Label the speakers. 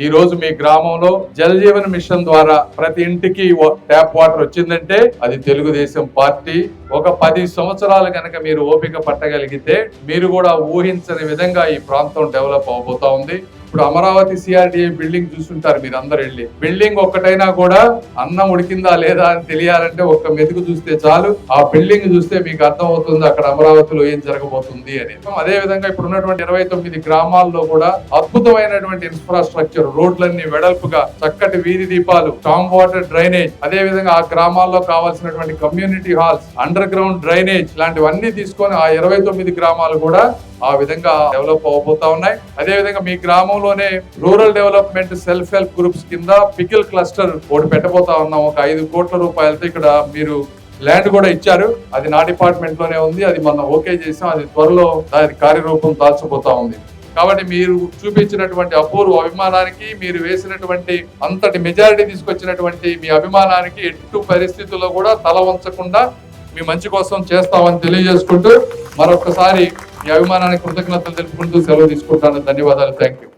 Speaker 1: ఈ రోజు మీ గ్రామంలో జల్ జీవన్ మిషన్ ద్వారా ప్రతి ఇంటికి ట్యాప్ వాటర్ వచ్చిందంటే అది తెలుగుదేశం పార్టీ. ఒక 10 సంవత్సరాలు కనుక మీరు ఓపిక పట్టగలిగితే మీరు కూడా ఊహించని విధంగా ఈ ప్రాంతం డెవలప్ అవబోతా ఉంది. ఇప్పుడు అమరావతి సిఆర్డిఏ బిల్డింగ్ చూస్తుంటారు మీరు అందరు వెళ్ళి. బిల్డింగ్ ఒక్కటైనా కూడా అన్నం ఉడికిందా లేదా అని తెలియాలంటే ఒక్క మెతుకు చూస్తే చాలు. ఆ బిల్డింగ్ చూస్తే మీకు అర్థం అవుతుంది అక్కడ అమరావతిలో ఏం జరగబోతుంది అని. అదే విధంగా ఇప్పుడు ఉన్నటువంటి 29 గ్రామాల్లో కూడా అద్భుతమైనటువంటి ఇన్ఫ్రాస్ట్రక్చర్, రోడ్లన్నీ వెడల్పుగా, చక్కటి వీధి దీపాలు, స్టామ్ వాటర్ డ్రైనేజ్, అదే విధంగా ఆ గ్రామాల్లో కావాల్సినటువంటి community halls, under ground drainage ఇలాంటివన్నీ తీసుకొని ఆ 29 గ్రామాలు కూడా ఆ విధంగా డెవలప్ అవబోతా ఉన్నాయి. అదే విధంగా మీ గ్రామంలోనే rural development self help groups కింద పికిల్ క్లస్టర్ ఒకటి పెట్టబోతా ఉన్నాం. ఒక 5 కోట్ల రూపాయలతో ఇక్కడ మీరు ల్యాండ్ కూడా ఇచ్చారు. అది నా డిపార్ట్మెంట్ లోనే ఉంది. అది మొన్న ఓకే చేసాం. అది త్వరలో దాని కార్యరూపం దాల్చబోతా ఉంది. కాబట్టి మీరు చూపించినటువంటి అపూర్వ అభిమానానికి, మీరు వేసినటువంటి అంతటి మెజారిటీ తీసుకొచ్చినటువంటి మీ అభిమానానికి ఎటు పరిస్థితుల్లో కూడా తల వంచకుండా మీ మంచి కోసం చేస్తామని తెలియజేసుకుంటూ మరొకసారి ఈ అభిమానానికి కృతజ్ఞతలు తెలుపుకుంటూ సెలవు తీసుకుంటాను. ధన్యవాదాలు. Thank you.